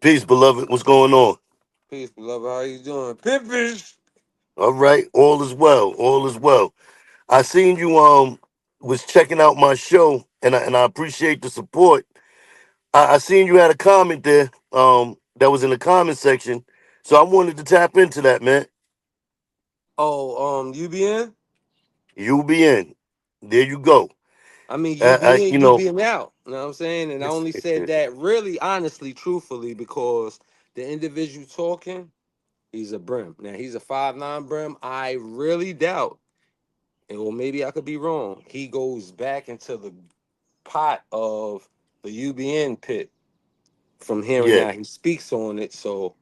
Peace, beloved. What's going on? Peace, beloved. How you doing? Pippish. All right, all is well. All is well. I seen you was checking out my show, and I appreciate the support. I seen you had a comment there that was in the comment section, so I wanted to tap into that, man. Oh, you be in? You be in. There you go. I mean, you be You in, you know, be in out. You know what I'm saying? And I only said that really honestly, truthfully, because the individual talking, he's a brim. Now he's a 5'9" brim. I really doubt, and well, maybe I could be wrong. He goes back into the pot of the UBN pit from hearing yeah. how he speaks on it. So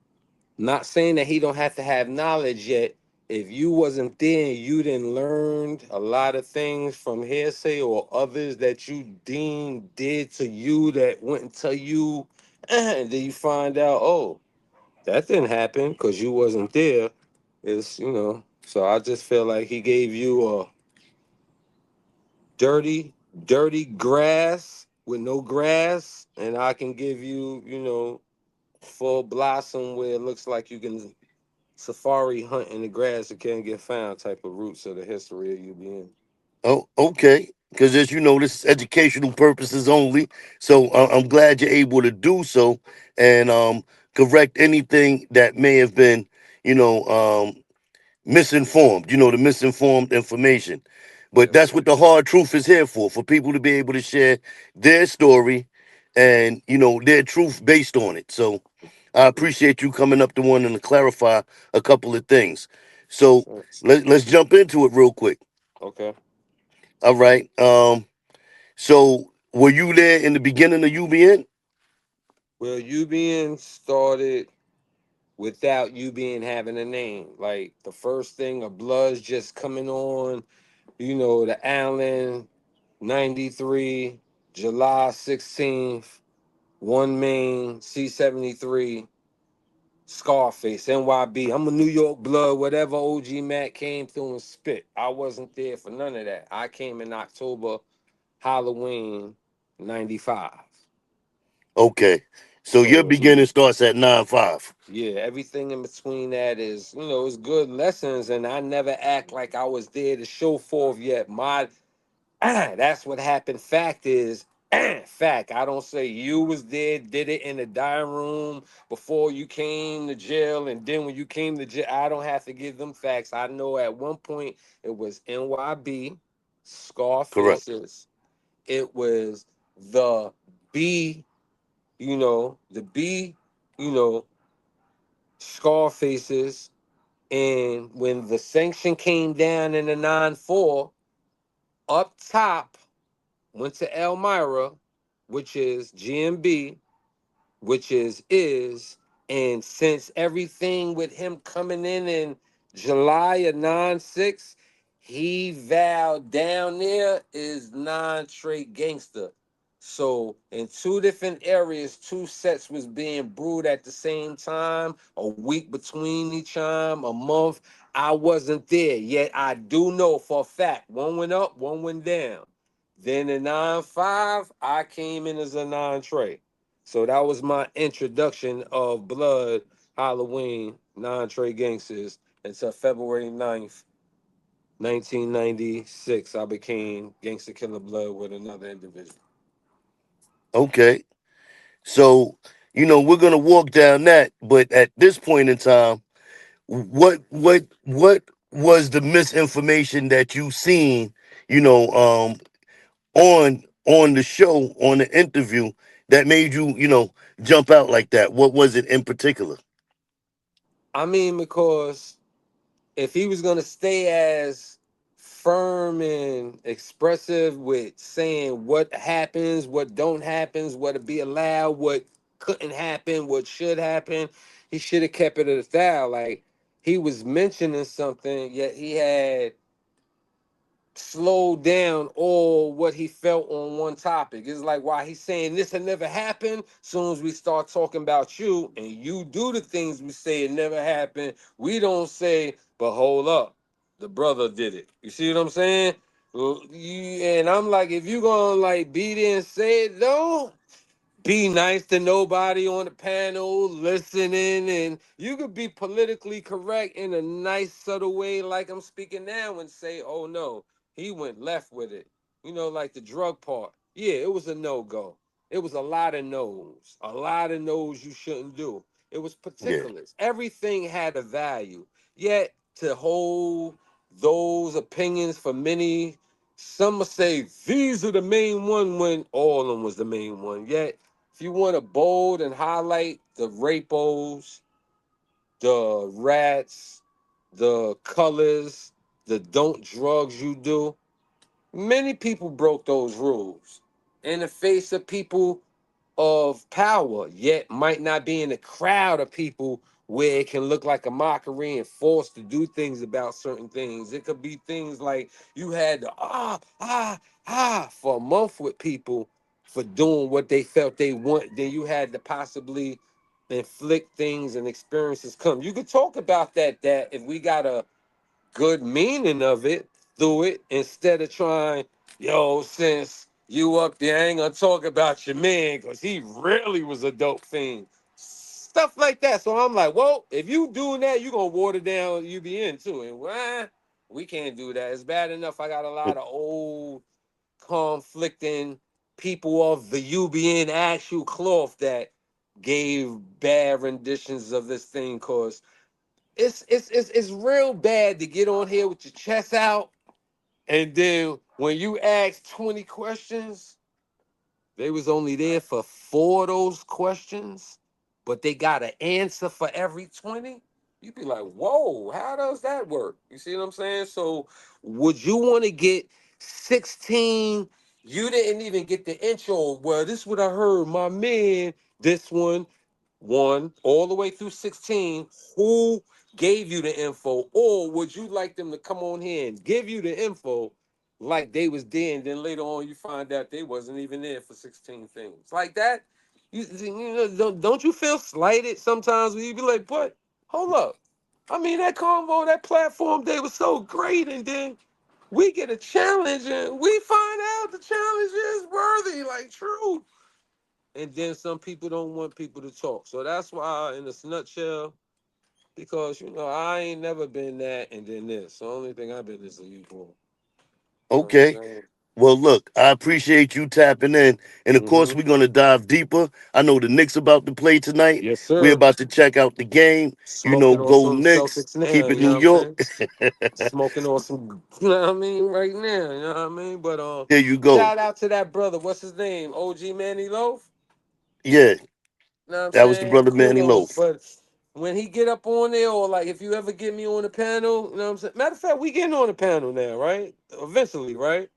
not saying that he don't have to have knowledge yet. If you wasn't there and you didn't learn a lot of things from hearsay or others that you deemed did to you that wouldn't tell you, and then you find out, oh, that didn't happen because you wasn't there. So I just feel like he gave you a dirty, dirty grass with no grass, and I can give you, full blossom where it looks like you can safari hunt in the grass that can't get found type of roots of the history of UBN. Oh, okay. Because as you know, this is educational purposes only. So I'm glad you're able to do so and correct anything that may have been, you know, misinformed, the misinformed information. But Yes, that's sir. what the hard truth is here for people to be able to share their story and, their truth based on it. So I appreciate you coming up to one and to clarify a couple of things. Yes, So sir. let's jump into it real quick. Okay. All right. So were you there in the beginning of UBN? Well, UBN started without UBN having a name. Like the first thing of Bloods just coming on, the Allen 93, July 16th, One Main, C73, Scarface, NYB. I'm a New York blood, whatever OG Mac came through and spit. I wasn't there for none of that. I came in October, Halloween, 95. Okay. So your So, beginning starts at 9-5. yeah, everything in between that is, it's good lessons. And I never act like I was there to show forth yet. That's what happened. Fact is, fact. I don't say you was there, did it in the dining room before you came to jail, and then when you came to jail, I don't have to give them facts. I know at one point it was NYB, Correct. Scarfaces. It was the B, the B, you know, Scarfaces. And when the sanction came down in the 9-4, up top went to Elmira, which is GMB, which is, and since everything with him coming in July of 9-6, he vowed down there is non-trade gangster. So in two different areas, two sets was being brewed at the same time, a week between each time, a month. I wasn't there, yet I do know for a fact one went up, one went down. Then in 9-5, I came in as a non-trade. So that was my introduction of Blood Halloween non-trade gangsters until February 9th, 1996. I became Gangster Killer Blood with another individual. Okay. So, we're gonna walk down that, but at this point in time, what was the misinformation that you seen, you know, on the show, on the interview that made you, jump out like that? What was it in particular? I mean, because if he was gonna stay as firm and expressive with saying what happens, what don't happens, what to be allowed, what couldn't happen, what should happen, he should have kept it at a style. Like he was mentioning something, yet he had slowed down all what he felt on one topic. It's like why he's saying this had never happened. Soon as we start talking about you and you do the things we say it never happened, we don't say, but hold up, the brother did it. You see what I'm saying? And I'm like, if you gonna like beat it and say it, though, be nice to nobody on the panel, listening, and you could be politically correct in a nice, subtle way, like I'm speaking now, and say, "Oh no, he went left with it." You know, like the drug part. Yeah, it was a no go. It was a lot of no's, a lot of no's you shouldn't do. It was Yeah, particulars. Everything had a value. Yet to hold those opinions for many, some will say these are the main one when all of them was the main one. Yet if you want to bold and highlight the rapos, the rats, the colors, the don't drugs you do, many people broke those rules in the face of people of power, yet might not be in a crowd of people where it can look like a mockery and forced to do things about certain things. It could be things like you had to for a month with people for doing what they felt they want. Then you had to possibly inflict things and experiences come. You could talk about that if we got a good meaning of it through it instead of trying, yo, since you up there, I ain't gonna talk about your man because he really was a dope fiend. Stuff like that. So I'm like, well, if you doing that, you gonna water down UBN too. And we can't do that. It's bad enough. I got a lot of old conflicting people of the UBN actual cloth that gave bad renditions of this thing cause it's real bad to get on here with your chest out, and then when you ask 20 questions, they was only there for four of those questions, but they got an answer for every 20. You'd be like, whoa, how does that work? You see what I'm saying? So would you want to get 16? You didn't even get the intro. Well, this is what I heard. My man, this one all the way through 16, who gave you the info, or would you like them to come on here and give you the info like they was there, and then later on you find out they wasn't even there for 16 things like that? You know, don't you feel slighted sometimes when you be like, but hold up, I mean that convo, that platform day was so great, and then we get a challenge and we find out the challenge is worthy, like true, and then some people don't want people to talk. So that's why, in a nutshell, because I ain't never been that and then this. The only thing I've been is a equal. You know what I'm okay. saying? Well, look, I appreciate you tapping in. And of course, Mm-hmm. we're going to dive deeper. I know the Knicks about to play tonight. Yes, We're sir. about to check out the game. You know, Smoking on go some Knicks, Celtics now. keep it You know New what I'm York. saying? Smoking on some. You know what I mean? Right now. You know what I mean? But There you go. shout out to that brother. What's his name? OG Manny Loaf. Yeah, You know what I'm that was the saying? brother Manny Kudos. Loaf. But when he get up on there, or like if you ever get me on the panel, you know what I'm saying? Matter of fact, we getting on the panel now, right? Eventually, right?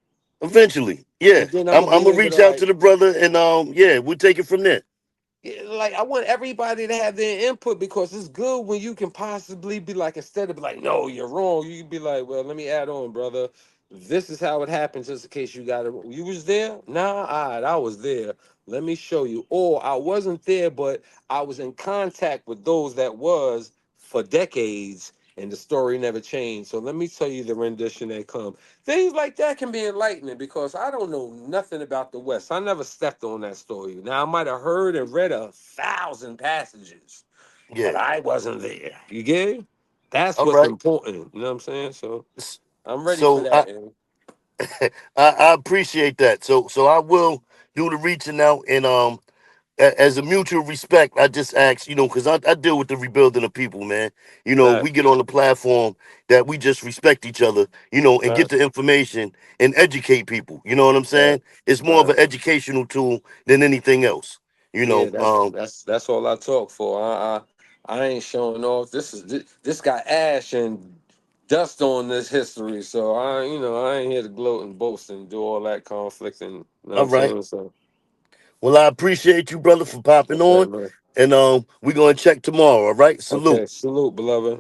Eventually, yeah. And then I'm I'm, gonna I'm be going to able to reach out like, to the brother and, yeah, we'll take it from there. yeah, like I want everybody to have their input because it's good when you can possibly be like, instead of be like, no, you're wrong, you can be like, well, let me add on, brother. This is how it happens, just in case you got it. You was there? Nah, all right, I was there. Let me show you. Or I wasn't there, but I was in contact with those that was for decades, and the story never changed. So let me tell you the rendition that come. Things like that can be enlightening because I don't know nothing about the West. I never stepped on that story. Now I might have heard and read 1,000 passages, but Yeah. I wasn't there. You get it? That's All what's right. important. You know what I'm saying? So S- I'm ready for So that. And I appreciate that. So I will do the reaching out and as a mutual respect, I just ask, because I deal with the rebuilding of people, man. We get facts, on the platform that we just respect each other, and get the facts, information and educate people. You know what I'm saying? facts, It's more of an facts. educational tool than anything else. You Yeah, know, um, that's all I talk for. I ain't showing off. This got ash and dust on this history, so I ain't here to gloat and boast and do all that conflict and you know what all I'm right. saying. So Well, I appreciate you, brother, for popping what's that, on, man? and we're gonna check tomorrow. All right. Salute. Okay, salute, beloved.